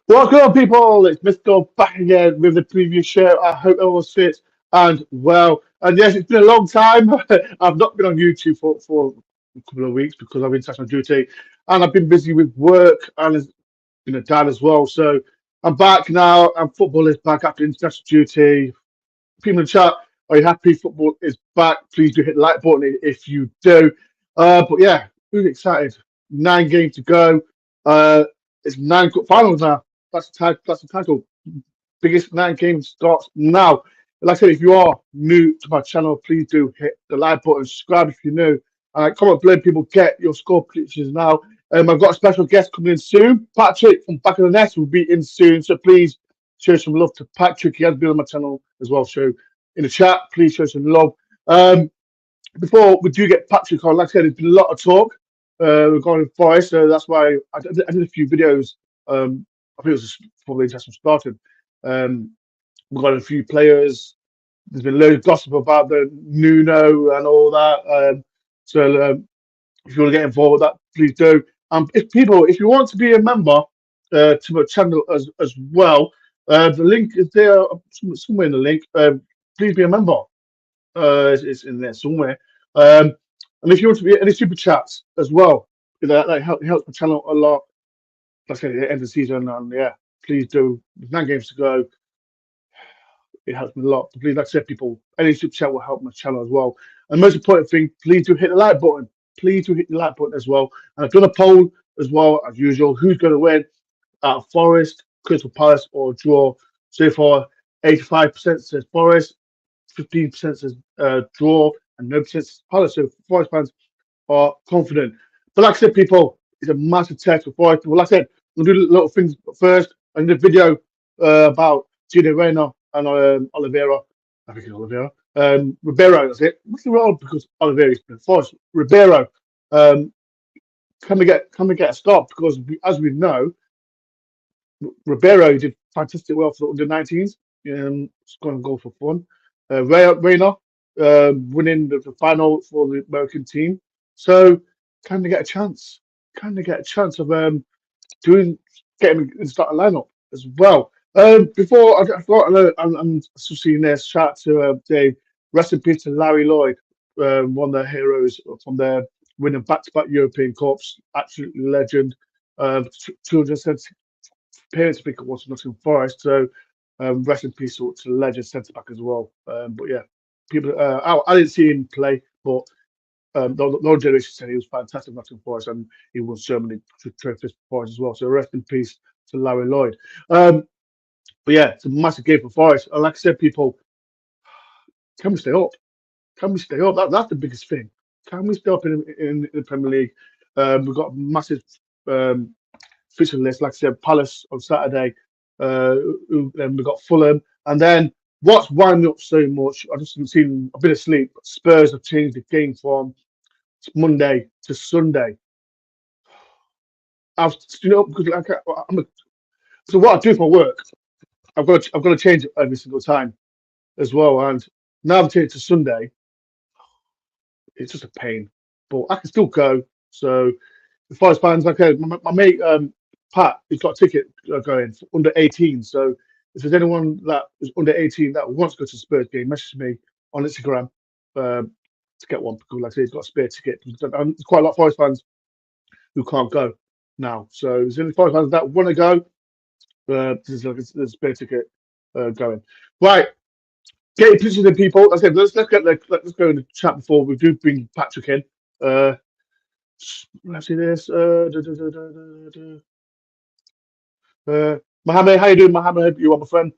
Welcome on, people. It's Mr. back again with the previous show. I hope everyone's fit and well. And yes, it's been a long time. I've not been on YouTube for a couple of weeks because I've been international duty and I've been busy with work and as been a dad as well. So I'm back now and football is back after international duty. People in the chat, are you happy football is back? Please do hit the like button if you do. But yeah, really excited. 9 games to go. It's 9 finals now. That's the title. Biggest 9 games starts now. Like I said, if you are new to my channel, please do hit the like button, subscribe if you're new. Comment below, people, get your score predictions now. I've got a special guest coming in soon. Patrick from Back of the Nest will be in soon, so please show some love to Patrick. He has been on my channel as well, so in the chat, please show some love. Before we do get Patrick on, like I said, there's been a lot of talk regarding Forest, so that's why I did a few videos. I think it was just before the international started. We've got a few players. There's been loads of gossip about the Nuno and all that. If you want to get involved with that, please do. If you want to be a member to my channel as well, the link is there somewhere in the link. Please be a member. It's in there somewhere. And if you want to be any super chats as well, that helps my channel a lot. Like I said, at the end of the season, and yeah, please do. There's 9 games to go. It helps me a lot. Please, like I said, people, any super chat will help my channel as well. And most important thing, please do hit the like button. please do hit the like button as well. And I've done a poll as well as usual. Who's going to win out of Forest, Crystal Palace, or draw? So far, 85% says Forest, 15% says draw, and no percent says Palace. So Forest fans are confident. But like I said, people, it's a massive test for Forest. Well, like I said, we'll do little things first. And the video about Gino Reyna and Oliveira. I think it's Oliveira. Ribeiro, that's it. What's the wrong? Because Oliveira is Forest. Ribeiro. Um, can we get a stop? Because as we know, Ribeiro did fantastic well for the under 19s. It's going to go for fun. Reyna winning the final for the American team. So can they get a chance? Can they get a chance of doing getting in the starting lineup as well? Before I forgot, I'm still seeing this. Shout out to Dave. Rest in peace to Larry Lloyd, one of their heroes from their winning back-to-back European Cups. Absolutely legend. 270 appearance speaker was Nottingham Forest. So rest in peace to legend centre back as well. But yeah, people. I didn't see him play, but the old generation said he was fantastic at Nottingham Forest, and he won so many trophies for Forest as well. So rest in peace to Larry Lloyd. But yeah, it's a massive game for Forest. And like I said, people, can we stay up? Can we stay up? That's the biggest thing. Can we stay up in the Premier League? We've got a massive fixture list. Like I said, Palace on Saturday. Then we've got Fulham. And then what's winding me up so much, I just haven't seen, I've been asleep. Spurs have changed the game from Monday to Sunday. Because like, so what I do for work, I've got to change it every single time as well. And now I've changed to Sunday. It's just a pain, but I can still go. So the Forest fans, like my mate Pat, he's got a ticket going for under 18. So if there's anyone that is under 18 that wants to go to the Spurs game, message me on Instagram to get one, because like I say, he's got a spare ticket. And there's quite a lot of Forest fans who can't go now. So there's any Forest fans that want to go, there's a spare ticket going. Right. Get your pictures of people. I said, let's go in the chat before we do bring Patrick in. Let's see this. Mohammed, how you doing, Mohammed? You are my friend.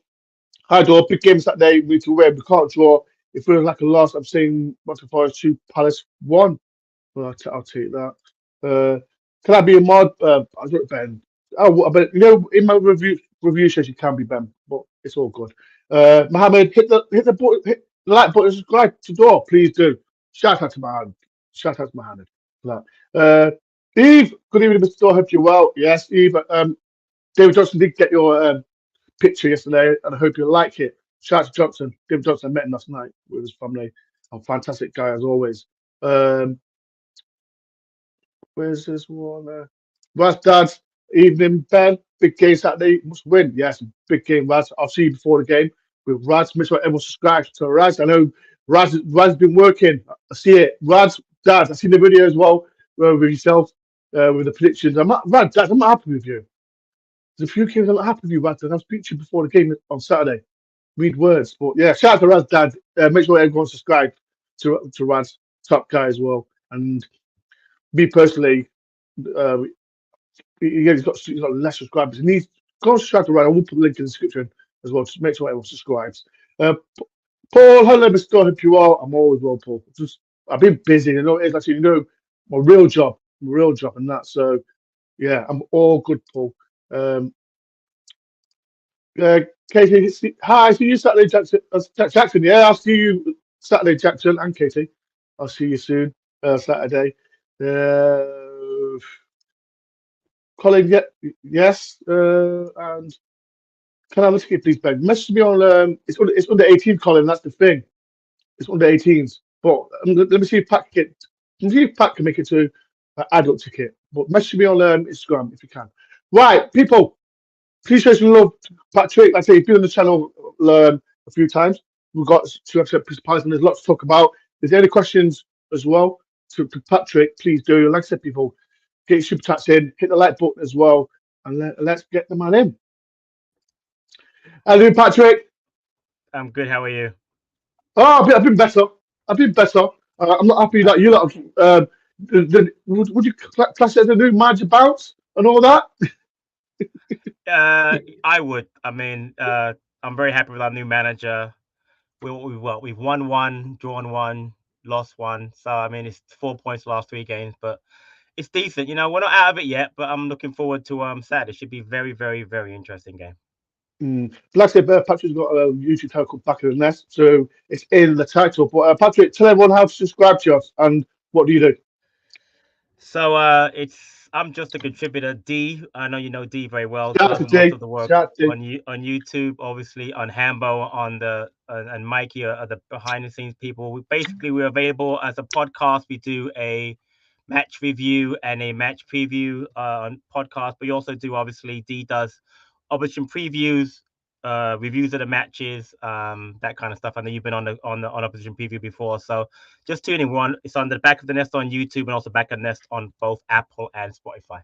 Hi, Dor. Big game Saturday. We need to win. We can't draw. It feels like a loss. I'm saying Nottingham Forest 2, Palace 1. Well, I'll take that. Can I be a mod? I don't Ben. Oh, but in my review says you can be Ben, but it's all good. Mohammed, hit the button, hit the like button, subscribe to Door, please do. Shout out to Mohammed. Shout out to Mohammed for that. Eve, good evening, Mr. Door. Hope you're well. Yes, Eve. David Johnson did get your picture yesterday, and I hope you like it. Shout out to Johnson. David Johnson, I met him last night with his family. A fantastic guy as always. Where's this one? Raz, Dad, evening, Ben. Big game Saturday, must win. Yes, big game, Raz. I'll see you before the game with Raz. Make sure everyone subscribes to Raz. I know Raz has been working. I see it. Raz, Dad, I've seen the video as well with yourself, with the predictions. Raz, Dad, I'm not happy with you. There's a few games I'm not happy with you, Raz. I'll speak to you before the game on Saturday. Read words. But yeah, shout out to Raz, Dad. Make sure everyone subscribes to Raz, top guy as well. And me personally, he's got less subscribers. And he's go and subscribe to Ryan. I will put the link in the description as well to make sure everyone subscribes. Paul, hello, Mr. Hope you are. I'm always well, Paul. I've been busy. You know, it's actually my real job, and that. So yeah, I'm all good, Paul. Katie, hi, see you Saturday, Jackson. Jackson, yeah, I'll see you Saturday, Jackson, and Katie. I'll see you soon, Saturday. Colin, yes, and can I have a ticket, please, Ben? Message me on. It's under 18, Colin. That's the thing. It's under 18s. But let me see if Pat can make it to an adult ticket. But message me on Instagram if you can. Right, people. Please show some love, Patrick. Like I say, you've been on the channel a few times. We've got 2 episodes of and there's lots to talk about. If there's any questions as well to Patrick, please do. Like I said, people, get your super chats in, hit the like button as well, and let's get the man in. How are you doing, Patrick? I'm good. How are you? Oh, I've been better. I'm not happy that you lot Would you class it as a new manager bounce and all that? I would. I mean, I'm very happy with our new manager. We've won one, drawn one, lost one. So I mean, it's 4 points last 3 games, but it's decent. We're not out of it yet, but I'm looking forward to Saturday. It should be very, very, very interesting game. Like I said, Patrick's got a YouTube channel called Back of the Nest, so it's in the title. But Patrick, tell everyone how to subscribe to us and what do you do? So I'm just a contributor. D, I know you know D very well. Shout out Does to most Jake. of the work Shout out to on YouTube, obviously on Hambo, on the and Mikey are the behind the scenes people. We're available as a podcast. We do a match review and a match preview on podcast. But we also do, obviously, D does opposition previews, reviews of the matches, that kind of stuff. I know you've been on opposition preview before, so just tuning one. It's on the Back of the Nest on YouTube and also Back of the Nest on both Apple and Spotify.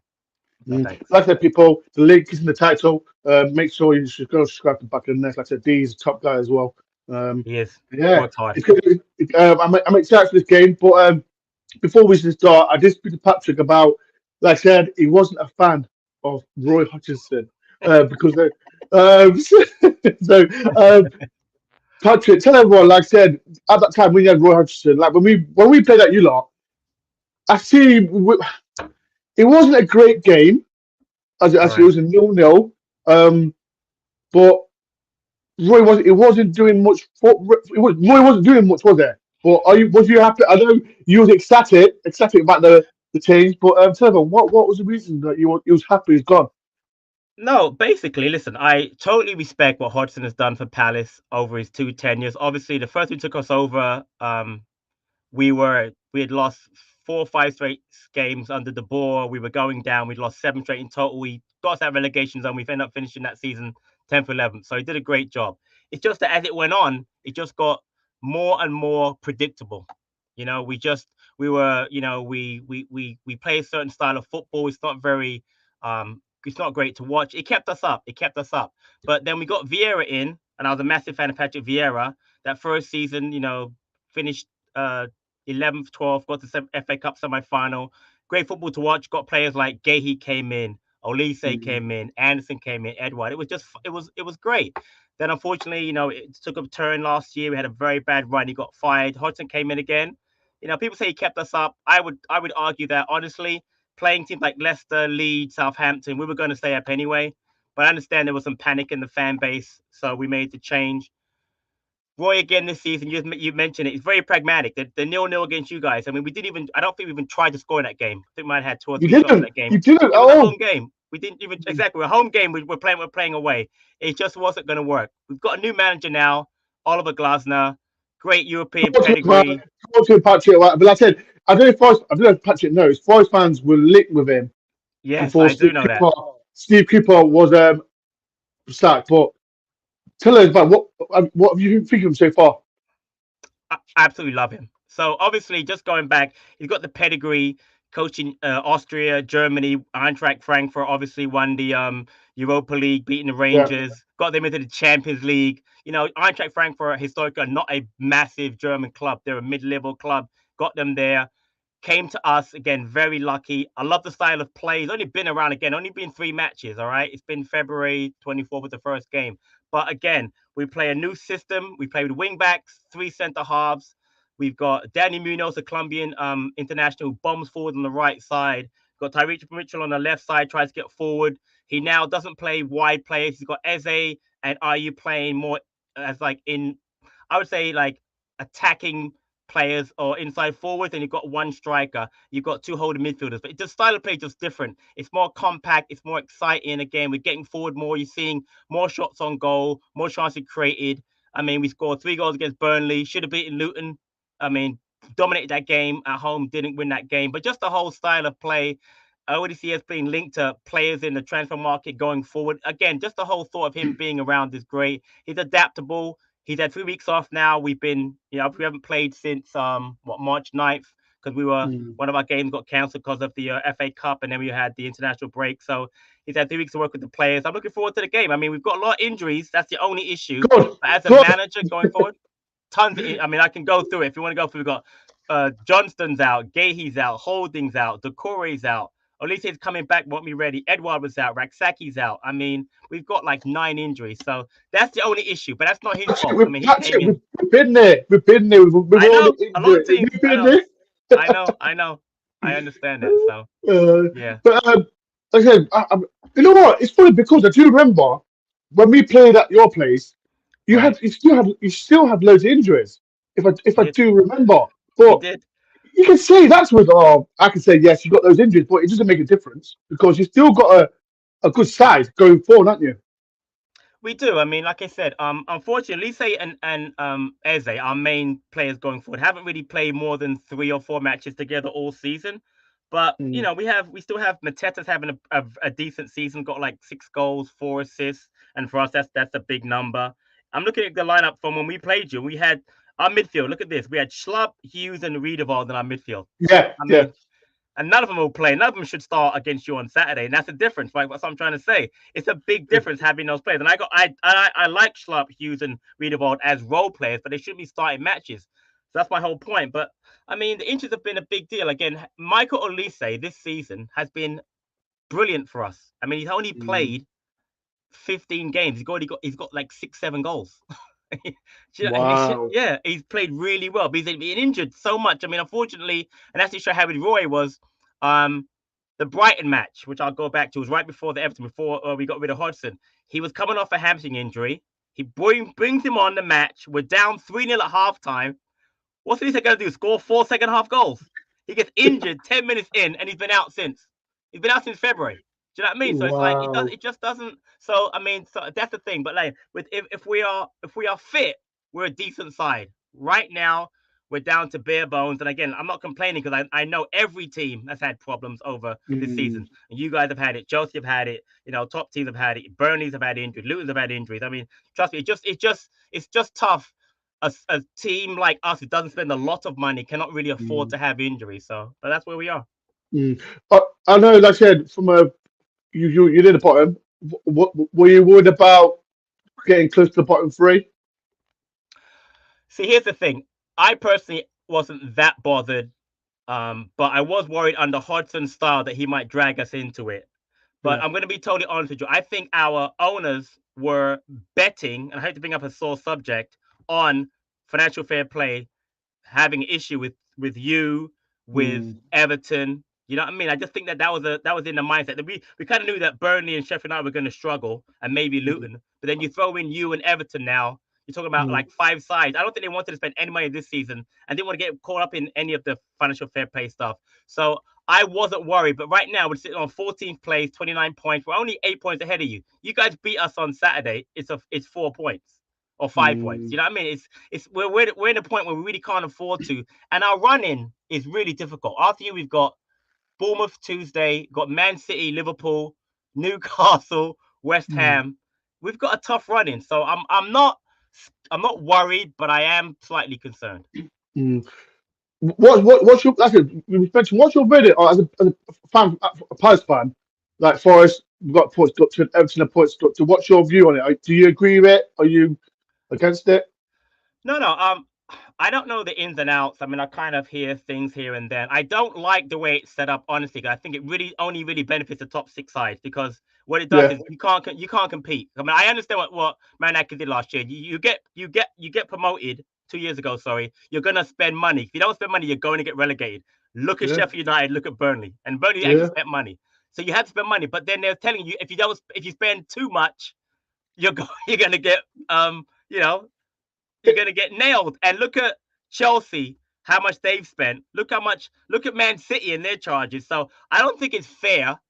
So thanks. Like I said, people, the link is in the title. Make sure you should go subscribe to Back of the Nest. Like I said, D is a top guy as well. Um, He is yeah, worked hard. it's good. I'm excited for this game, but before we start, I did speak to Patrick about, like I said, he wasn't a fan of Roy Hodgson because so Patrick, tell everyone, like I said, at that time when you had Roy Hodgson, like when we played at you lot, I see it wasn't a great game as it Right. was a 0-0. But Roy wasn't doing much. Roy wasn't doing much, was there? But was you happy? I know you was ecstatic about the change. But tell everyone what was the reason that you was happy he's gone? No, basically, listen, I totally respect what Hodgson has done for Palace over his two tenures. Obviously, the first who took us over, we had lost 4 or 5 straight games under the ball. We were going down. We'd lost 7 straight in total. We got us that relegation zone. We've ended up finishing that season 10th, 11th. So he did a great job. It's just that as it went on, it just got more and more predictable. We were, we play a certain style of football. It's not great to watch. It kept us up. It kept us up. But then we got Vieira in, and I was a massive fan of Patrick Vieira. That first season, finished 11th, 12th, got to the FA Cup semi-final. Great football to watch. Got players like Gahey came in, Olise Mm. came in, Anderson came in, Edward. It was great. Then unfortunately, it took a turn last year. We had a very bad run. He got fired. Hodgson came in again. People say he kept us up. I would argue that honestly, playing teams like Leicester, Leeds, Southampton, we were going to stay up anyway. But I understand there was some panic in the fan base, so we made the change. Roy again this season. You mentioned it. It's very pragmatic. The 0-0 against you guys. I mean, we didn't even. I don't think we even tried to score in that game. I think we might have had two or You three shots in didn't. that game. You didn't. It was a home Oh, game. We didn't even exactly. We're a home game. We're playing away. It just wasn't going to work. We've got a new manager now, Oliver Glasner. Great European talk to him, man. pedigree. Talk to him, Patrick. But like I said, I don't know if Patrick knows. Forest fans were linked with him Yes, before I do Steve know that. Cooper. Steve Cooper was sacked. But tell us about what have you think of him so far? I absolutely love him. So obviously, just going back, he's got the pedigree coaching Austria, Germany, Eintracht Frankfurt. Obviously, won the Europa League, beating the Yeah. Rangers, got them into the Champions League. Eintracht Frankfurt historically are not a massive German club; they're a mid-level club. Got them there. Came to us again, very lucky. I love the style of play. He's only been around again, only been 3 matches. All right, it's been February 24th with the first game, but again, we play a new system. We play with wing backs, three centre halves. We've got Danny Munoz, a Colombian international, bombs forward on the right side. Got Tyreek Mitchell on the left side, tries to get forward. He now doesn't play wide players. He's got Eze and Ayu playing more as like I would say like attacking players or inside forwards, and you've got one striker. You've got two holding midfielders, but the style of play is just different. It's more compact. It's more exciting. Again, we're getting forward more. You're seeing more shots on goal, more chances created. I mean, we scored 3 goals against Burnley. Should have beaten Luton. I mean, dominated that game at home. Didn't win that game, but just the whole style of play. I already see us being linked to players in the transfer market going forward. Again, just the whole thought of him being around is great. He's adaptable. He's had 3 weeks off now. We haven't played since March 9th because Mm. one of our games got cancelled because of the FA Cup, and then we had the international break. So he's had 3 weeks to work with the players. I'm looking forward to the game. I mean, we've got a lot of injuries. That's the only issue. Good, But as a good. manager going forward, tons. I mean, I can go through it if you want to go through. We've got Johnston's out, Gahey's out, Holding's out, Decore's out. Olise's coming back, won't be ready. Edward was out, Raksaki's out. I mean, we've got like 9 injuries, so that's the only issue. But that's not his fault. I mean, he That's came it. in. We've been there. We've been there. We've I all know a lot of injured. teams. We've I been know, there. I know. I understand that. So Uh, yeah, but like I said, you know what? It's funny because I do remember when we played at your place, right. you still had loads of injuries. If We I did. do remember, We but did. you can say that's with I can say yes, you got those injuries, but it doesn't make a difference because you still got a good side going forward, haven't you? We do. I mean, like I said, unfortunately, Lise and Eze, our main players going forward, haven't really played more than 3 or 4 matches together all season. But Mm. we still have Mateta's having a decent season, got like 6 goals, 4 assists, and for us that's a big number. I'm looking at the lineup from when we played you. We had our midfield. Look at this. We had Schlupp, Hughes, and Riedewald in our midfield. Yeah, I yeah. mean, and none of them will play. None of them should start against you on Saturday, and that's the difference. Like what I'm trying to say, it's a big difference having those players. And I like Schlupp, Hughes, and Riedewald as role players, but they shouldn't be starting matches. So that's my whole point. But I mean, the injuries have been a big deal. Again, Michael Olise this season has been brilliant for us. I mean, he's only Mm. played 15 games. He's got like 6, 7 goals. And Wow. yeah, he's played really well, but he's been injured so much. I mean, unfortunately, and that's to show how with Roy was um the Brighton match, which I'll go back to, was right before the Everton, before we got rid of Hodgson. He was coming off a hamstring injury. He brings him on the match. We're down 3-0 at halftime. What's he going to do? Score 4 second half goals? He gets injured 10 minutes in, and he's been out since. He's been out since February. Do you know what I mean? So it's like it does. Wow. It just doesn't. So I mean, so that's the thing. But like, with if we are fit, we're a decent side. Right now, we're down to bare bones. And again, I'm not complaining because I know every team has had problems over this Mm. season. And you guys have had it. Chelsea have had it. Top teams have had it. Burnley's have had injuries. Luton's have had injuries. I mean, trust me, it's just tough. A team like us who doesn't spend a lot of money cannot really afford Mm. to have injuries. So, but that's where we are. Mm. I know, like I said, from a you did the bottom. What were you worried about getting close to the bottom three? See, here's the thing. I personally wasn't that bothered, but I was worried under Hodgson's style that he might drag us into it. But Yeah. I'm going to be totally honest with you. I think our owners were betting, and I hate to bring up a sore subject, on financial fair play having an issue with you, with Mm. Everton. You know what I mean? I just think that was in the mindset that we kind of knew that Burnley and Sheffield United were going to struggle, and maybe Mm. Luton. But then you throw in you and Everton now. You're talking about Mm. like 5 sides. I don't think they wanted to spend any money this season and didn't want to get caught up in any of the financial fair play stuff. So I wasn't worried. But right now we're sitting on 14th place, 29 points. We're only 8 points ahead of you. You guys beat us on Saturday. It's 4 points or 5 points. Mm. You know what I mean? We're in a point where we really can't afford to, and our running is really difficult. After you, we've got Bournemouth Tuesday, got Man City, Liverpool, Newcastle, West Mm. Ham. We've got a tough run in, so I'm not worried, but I am slightly concerned. Mm. What's your like you mentioned what's your verdict as a fan, a Palace fan, like Forest, we've got points got to Everton and points got to. What's your view on it? Do you agree with it? Are you against it? No, no. I don't know the ins and outs. I mean, I kind of hear things here and then. I don't like the way it's set up, honestly. I think it really benefits the top 6 sides because what it does Yeah, is you can't compete. I mean, I understand what Man United did last year. You get promoted 2 years ago. Sorry, you're gonna spend money. If you don't spend money, you're going to get relegated. Look at yeah, Sheffield United. Look at Burnley, and Burnley actually yeah. spent money. So you have to spend money. But then they're telling you if you spend too much, you're gonna get you know you're going to get nailed. And look at Chelsea, how much they've spent. Look at Man City and their charges. So I don't think it's fair.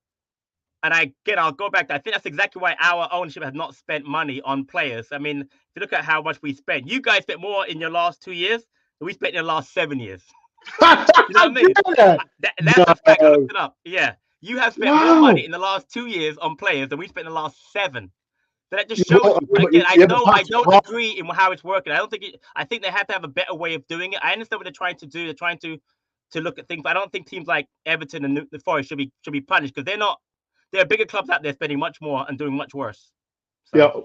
And I'll go back. I think that's exactly why our ownership has not spent money on players. I mean, if you look at how much we spent, you guys spent more in your last 2 years than we spent in the last 7 years. You know what I mean? Yeah. That's a fact. I looked No. it up. Yeah. You have spent more money Wow. in the last 2 years on players than we spent in the last seven. So that just Yeah, shows well, you. Again, I yeah, but know I that's don't half. agree in how it's working. I think they have to have a better way of doing it. I understand what they're trying to do. They're trying to look at things, but I don't think teams like Everton and the Forest should be punished because they're not. There are bigger clubs out there spending much more and doing much worse. Yeah, So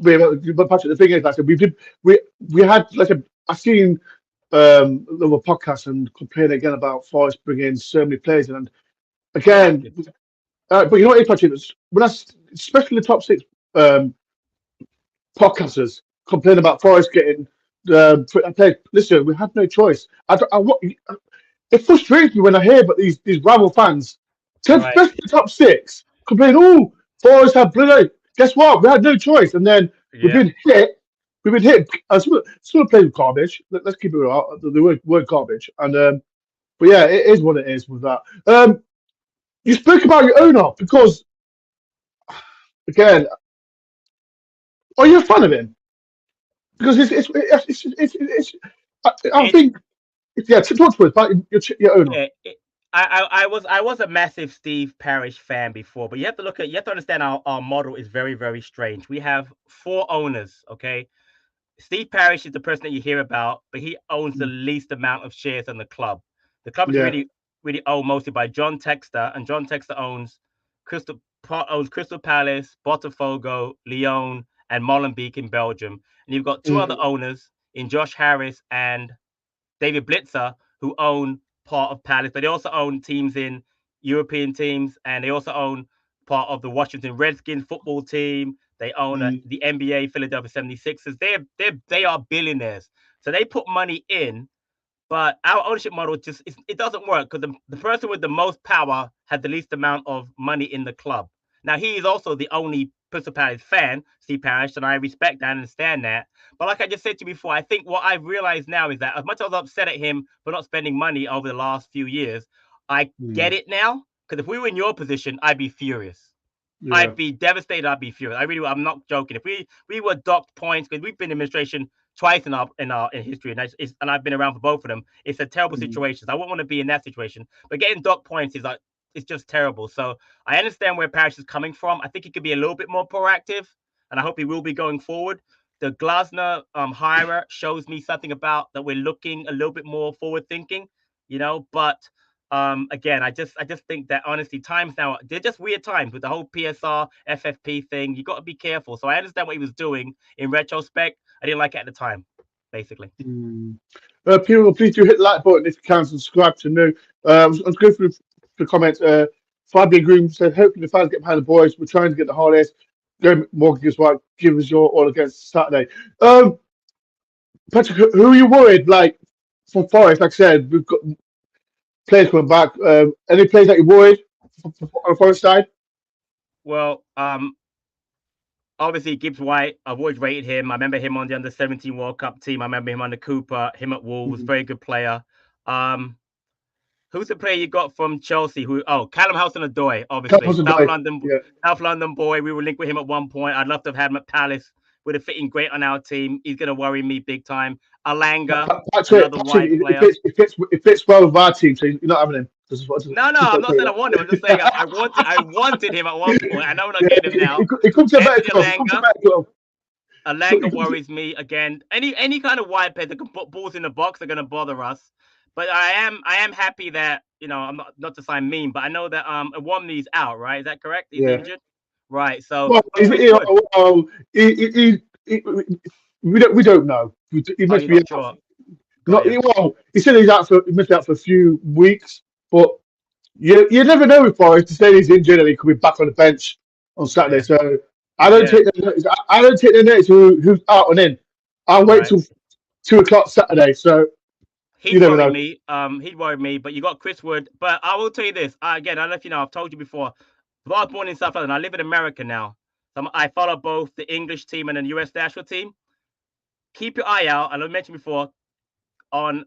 but Patrick, the thing is, like I said, we had like I seen. other podcasts and complain again about Forest bringing in so many players in. And They have again, to. but you know what, Patrick, when I, especially the top six um, podcasters complain about Forest getting players. Listen, we have no choice. It frustrates me when I hear about these rival fans, Right. especially the top six, complain, oh, Forest have blood. Guess what? We had no choice. And then we've Yeah. been hit. We've been hit. Some of playing garbage. Let's keep it real. The word garbage. And but yeah, it is what it is with that. You spoke about your owner because again, are you a fan of him? Because I It's think yeah. Talk to us about your owner. yeah. I was a massive Steve Parish fan before, but you have to understand our model is very, very strange. We have four owners, okay? Steve Parish is the person that you hear about, but he owns the least amount of shares in the club. The club is Yeah. really, really owned mostly by John Textor, and John Textor owns Crystal Palace, Botafogo, Lyon, and Molenbeek in Belgium. And you've got two other Mm, owners in Josh Harris and David Blitzer, who own part of Palace, but they also own teams in European teams, and they also own part of the Washington Redskins football team. They own mm, the NBA Philadelphia 76ers. They are billionaires. So they put money in, but our ownership model just it doesn't work because the person with the most power has the least amount of money in the club. Now he is also the only Crystal Palace fan, Steve Parish, and I respect that and understand that. But like I just said to you before, I think what I've realized now is that as much as I was upset at him for not spending money over the last few years, I mm, get it now. Because if we were in your position, I'd be furious. yeah. I'd be devastated. I'd be furious. I'm not joking. If we were docked points because we've been in administration twice in history, and I've been around for both of them. It's a terrible Mm, situation. I wouldn't want to be in that situation. But getting docked points is like it's just terrible. So I understand where Parish is coming from. I think he could be a little bit more proactive, and I hope he will be going forward. The Glasner hire shows me something about that we're looking a little bit more forward thinking, but again, I just think that honestly, times now they're just weird times with the whole PSR FFP thing. You got to be careful. So I understand what he was doing in retrospect. I didn't like it at the time, basically. mm. People, please do hit the like button if you can. Subscribe to new. I was going through the comments. Fabian Groom said, hopefully the fans get behind the boys. We're trying to get the holidays. Morgan as well. Give us your all against Saturday. Patrick, who are you worried? Like from Forest, like I said, we've got players coming back. Any players that you're worried on the Forest side? Well, obviously Gibbs White, I've always rated him. I remember him on the under 17 World Cup team. I remember him under Cooper, him at Wolves, Mhm. very good player. Um, who's the player you got from Chelsea? Callum Hudson-Odoi, obviously. Captain Yeah. South London boy. We were linked with him at one point. I'd love to have had him at Palace. Would have fit in great on our team. He's gonna worry me big time. Alanga, Patrick, another Patrick, wide it player. fits, it fits, it fits well with our team, so you're not having him. No, Just I'm want to not tell saying I you want him. I'm just saying I wanted him at one point. I know we're not yeah, getting him now. it comes to a better Anthony club. It comes to a Alanga. better club. Alanga It comes to, worries me again. Any kind of wide player that can put balls in the box are going to bother us. But I am happy that I'm not to sign mean, but I know that Awomni's out, right? Is that correct? He's yeah. injured, right? So, Well, but Chris Wood. he, we don't know. He Oh, must you're be not out. sure. Got Not you. well. He said he must be out for a few weeks, but you never know with Forest to say he's injured and he could be back on the bench on Got Saturday. you. So I don't Yeah. take the notice. I don't take the notice who's out and in. I'll wait Right. till 2 o'clock Saturday. So you He'd never worry know. me. He'd worry me. But you got Chris Wood. But I will tell you this again. I don't know if you know. I've told you before. I was born in South London. I live in America now. So I follow both the English team and the US national team. Keep your eye out. And I mentioned before on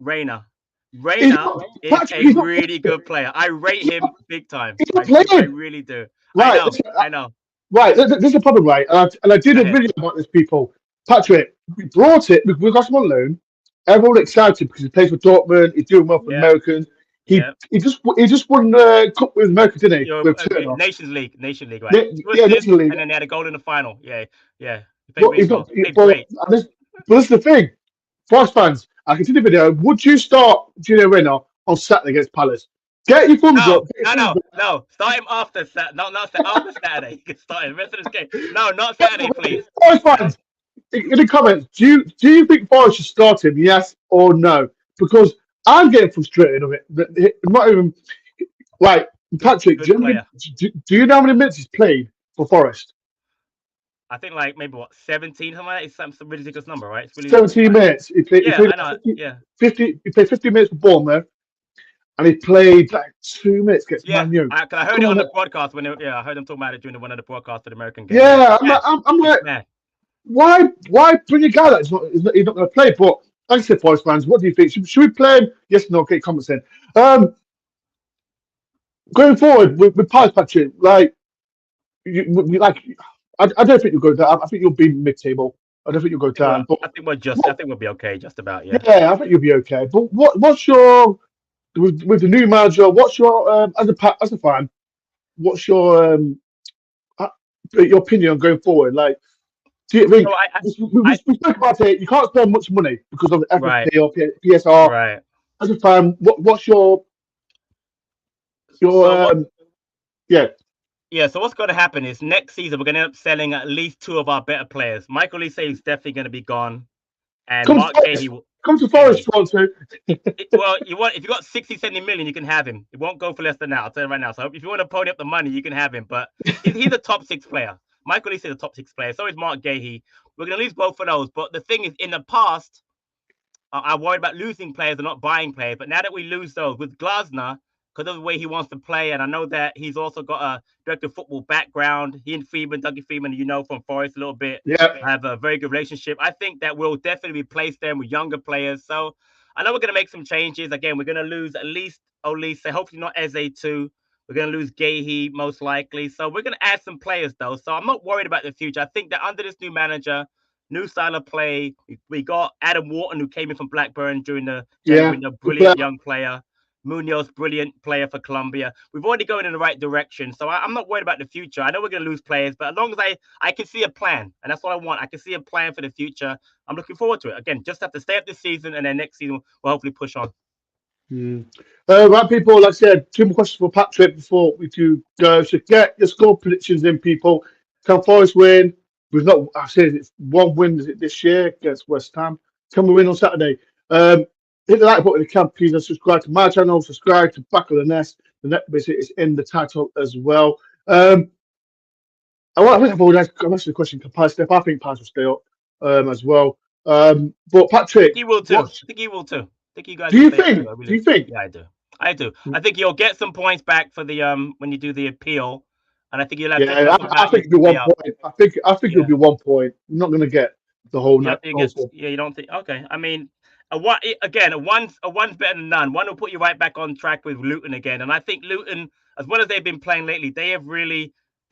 Rayner. He's Rayner not is Patrick. a He's not. really good player. I rate He's him not, big time. he's not I playing. really do. I Right. know. I know. Right. This is the problem, right? And I did Go a ahead. video about this. People, Patrick, we brought it. We got him on loan. Everyone excited because he plays for Dortmund. He's doing well for Yeah. Americans. He Yeah. he just won cup with America, didn't he? With Okay. Turner. Nations League, right? Yeah, 2 assists, nationally. and then they had a goal in the final. Yeah. Yeah. He played But really he's well. not. He played But great. this is the thing. Forest fans, I can see the video. Would you start Gino Reyna on Saturday against Palace? Get your thumbs No, up. Get no, your thumbs no, up. no. Start him after Saturday. No, not after Saturday. You can start him the rest of this game. No, not Saturday, please. Forest No. fans, in the comments, do you think Forest should start him? Yes or no? Because I'm getting frustrated of it. Not even like Patrick. Good player. Do you know how many minutes he's played for Forest? I think like maybe what 17 something like that. It's some ridiculous number, right? It's really 17 like minutes. He yeah, played I like know. 50, Yeah, 50 He played 50 minutes for Bournemouth, and he played like 2 minutes against yeah. Man U. I heard Come it on on, the broadcast when I heard them talking about it during one of the broadcasts of the American game. Yeah, yeah. it's mad. I'm It's like, mad. why bring a guy that's he's not going to play? But like I said, Forest fans, what do you think? Should we play him? Yes, no. Okay, comments in. Um, Going forward with Pies, Patrick, like like I don't think you'll go down. I think you'll be mid-table. I don't think you'll go down. But I what? think we'll be okay. Just about. Yeah. Yeah, I think you'll be okay. But what's your with the new manager? What's your as a fan? What's uh, your opinion on going forward? Like, do you So think we spoke about it? You can't spend much money because of the right, FFP or PSR. right. As a fan, what's your So what? yeah Yeah. So what's going to happen is next season we're going to end up selling at least two of our better players. Michael Lee is definitely going to be gone, and come to Mark Gahey Forest, will. come to Forest, Gahey. Toronto. Well, you want if you got 60, 70 million, you can have him. It won't go for less than that. I'll tell you right now. So if you want to pony up the money, you can have him. But he's a top six player. Michael Lee is a top six player. So is Mark Gahey. We're going to lose both of those. But the thing is, in the past, I worried about losing players and not buying players. But now that we lose those with Glasner, because of the way he wants to play, and I know that he's also got a director of football background. He and Freeman, Dougie Freeman, from Forest a little bit, Yeah, have a very good relationship. I think that we'll definitely replace them with younger players. So I know we're going to make some changes. Again, we're going to lose at least Olise, hopefully not Eze too. We're going to lose Gahey most likely. So we're going to add some players though. So I'm not worried about the future. I think that under this new manager, new style of play. We got Adam Wharton, who came in from Blackburn during the January yeah, window, good player. brilliant young player. Munoz, brilliant player for Colombia. We've already going in the right direction, so I'm not worried about the future. I know we're going to lose players, but as long as I can see a plan, and that's what I want. I can see a plan for the future. I'm looking forward to it. Again, just have to stay up this season, and then next season we'll hopefully push on. Hmm. Right, people. Like I said, two more questions for Patrick before we do go. So get your score predictions in, people. Can Forest win? We've not. I said it's one win is it this year against West Ham. Can we win on Saturday? Hit the like button if you can, please, and subscribe to my channel. Subscribe to Back of the Nest. The net visit is in the title as well. I think I've already answered the question. Can Pies stay up? I think Pies will stay up as well. But I think Patrick, he will too. what I think he will too. I think you guys do will you stay up too. think? I Do really, you think? yeah, I do. I do. I think you'll get some points back for the when you do the appeal, and I think you'll have Yeah, definitely have some I think values it'll to be pay one out. point. I think it'll Yeah. be 1 point. We're not going to get the whole You night. don't think it's yeah, you don't think okay. I mean a one again, a one's better than none. One will put you right back on track with Luton again. And I think Luton, as well as they've been playing lately, they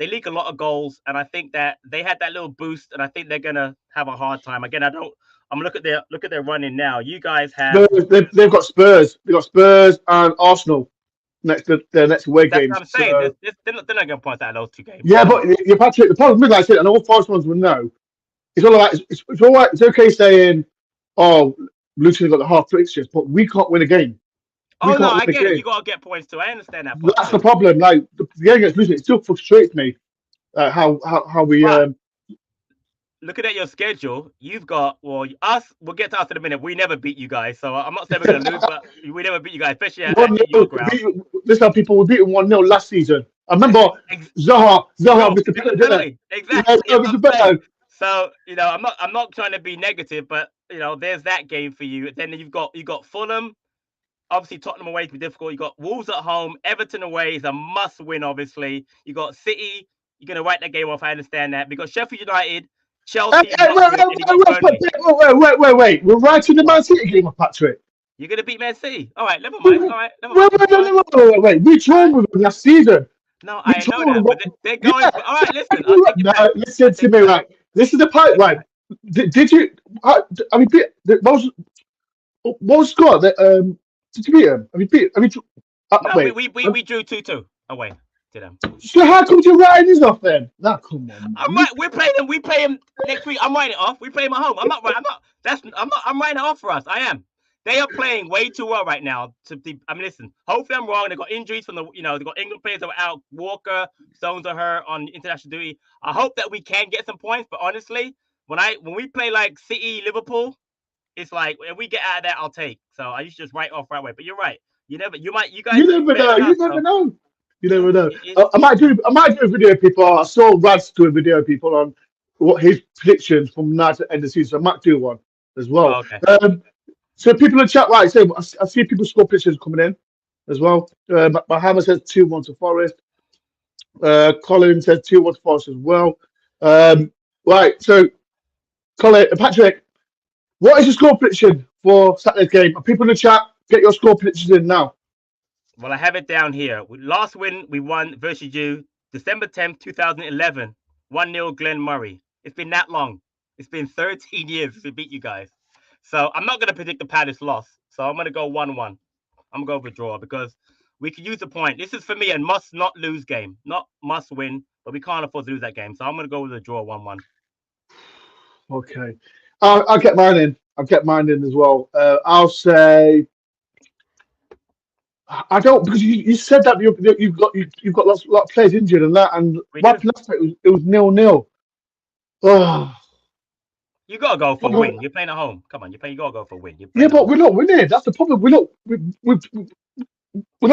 leak a lot of goals. And I think that they had that little boost, and I think they're gonna have a hard time. Again, I don't I'm look at their running now. You guys have Spurs, they've got Spurs. They've got Spurs and Arsenal next to their next away that's what games. I'm saying. So They're not gonna point out those two games. yeah, They're but not. yeah, Patrick, the problem is, like I said, and all Forest ones will know. It's all right. It's all right. It's okay saying, "Oh, Luton's got the half fixtures," but we can't win a game. We Oh no, can't I win a get it. You game. gotta get points too. I understand that part That's the too. problem. Like the game against Luton, it still frustrates me. How we But looking at your schedule, you've got us. We'll get to us in a minute. We never beat you guys, so I'm not saying we're gonna lose, but we never beat you guys, especially one at your 0 ground. This how people were beaten 1-0 last season. I remember Ex- Zaha Yo, missed a Mr. penalty, didn't Penalty, he? Yeah, exactly. Zaha That's missed what a I'm saying. penalty. So I'm not trying to be negative, but there's that game for you. Then you got Fulham. Obviously, Tottenham away can be difficult. You got Wolves at home. Everton away is a must win. Obviously, you got City. You're gonna write that game off. I understand that because Sheffield United, Hey, Chelsea is hey, not good, and you got Burnley. wait. We're writing the What? Man City game of Patrick. You're gonna beat Man City. All right, never Wait, mind. All right, never mind. wait, wait, All right, wait. We all drawn right. with them last season. No, We I know drawn that, with but them. they're going Yeah. for. All right, listen. I'll take it No, back. I listen to take me, it back. right. This is the I part, take it right. back. Did you, I mean, what was the score? Did you beat him? I mean, No, we wait. we we, we drew 2-2 away to them. So how come you're writing this off then? Nah, come on, I'm man. right. We're playing them. We play them next week. I'm writing it off. We play them at home. I'm not right. I'm not. That's. I'm not. I'm writing it off for us. I am. They are playing way too well right now. I mean, listen. Hopefully, I'm wrong. They got injuries from the. They got England players that were out. Walker, Stones are hurt on international duty. I hope that we can get some points. But honestly, when we play like City, Liverpool, it's like if we get out of that, I'll take. So I used to just write off right away. But you're right. You guys You do never better know. than You us. never So know. You yeah, never know. I it's might do. I might do a video, people. I saw Rad's do a video, people, on what his predictions from now to end of the season. So I might do one as well. okay. So people in chat, right? So I see people score predictions coming in as well. Mohammed says 2-1 to Forest. Colin says 2-1 to Forest as well. Right. So Colin, Patrick, what is your score prediction for Saturday's game? People in the chat, get your score predictions in now. Well, I have it down here. Last win we won versus you, December 10th, 2011, 1-0 Glenn Murray. It's been that long. It's been 13 years since we beat you guys. So I'm not going to predict the Palace loss. So I'm going to go 1-1. I'm going to go with a draw because we could use a point. This is for me a must not lose game, not must win, but we can't afford to lose that game. So I'm going to go with a draw 1-1. Okay. I'll get mine in. I'll get mine in as well. I'll say I don't because you said that you've got lot of players injured and that and We what do. happened last week it was 0-0. Oh, You got to go for a win. You're playing at home. Come on, you got to go for a win. You're yeah, playing at but home. we're not winning. That's the problem. We're not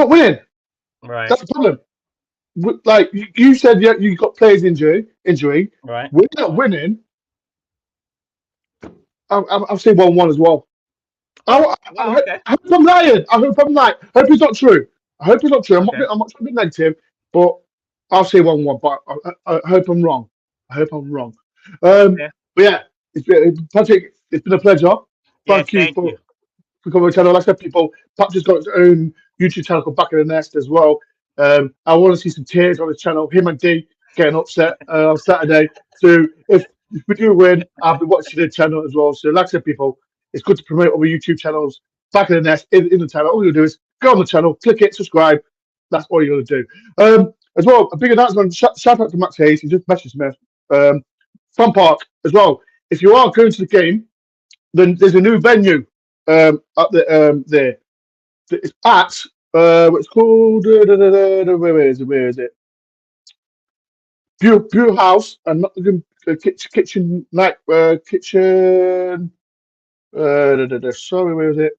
winning. Right. That's the problem. Like you said, yeah, you got players injury. Right. We're not winning. I'll say 1-1 as well. Oh, well, okay. I hope I'm lying. I hope I'm lying. I hope it's not true. I hope it's not true. Okay. I'm not trying to be negative, but I'll say 1-1. But I hope I'm wrong. I hope I'm wrong. Yeah. But yeah, Patrick, it's been a pleasure. Yes, Thank you thank you. for coming on the channel. Like I said, people, Patrick's got his own YouTube channel called Back in the Nest as well. I want to see some tears on his channel. Him and D getting upset on Saturday. So if we do win, I'll be watching the channel as well. So like I said, people, it's good to promote other YouTube channels. Back in the Nest in the channel. All you do is go on the channel, click it, subscribe. That's all you're going to do. As well, a big announcement. Shout out to Max Hayes. He just messaged me. Fun Park as well. If you are going to the game, then there's a new venue up there. It's at what's called where is it? Brew House and Nottingham kitchen night kitchen. Sorry, where is it?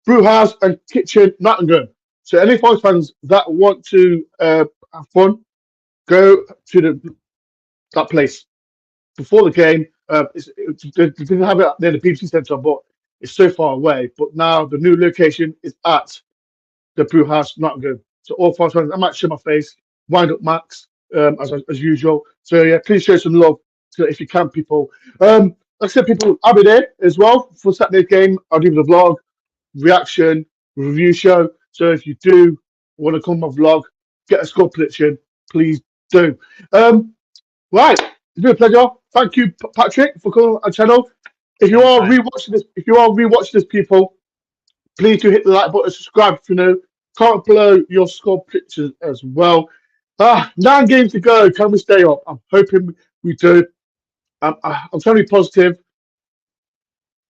Brew House and Kitchen Nottingham. So any Forest fans that want to have fun, go to that place before the game. They didn't have it near the BBC Centre, but it's so far away. But now the new location is at the Brew House Nottingham. So all Forest fans, I might show my face, wind up Max as usual. So yeah, please show some love to if you can, people. Like I said, people, I'll be there as well for Saturday's game. I'll do the vlog, reaction, review show. So if you do want to come on my vlog, get a score prediction, please do. Right, it's been a pleasure. Thank you, Patrick, for coming on our channel. If you are rewatching this, people, please do hit the like button, subscribe if you know. Comment below your score predictions as well. 9 games to go. Can we stay up? I'm hoping we do. I'm trying to be positive.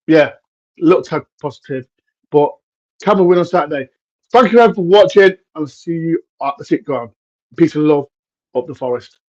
Yeah, a little tad positive, but can we win on Saturday? Thank you everyone for watching, and I'll see you at the sit ground. Peace and love up the Forest.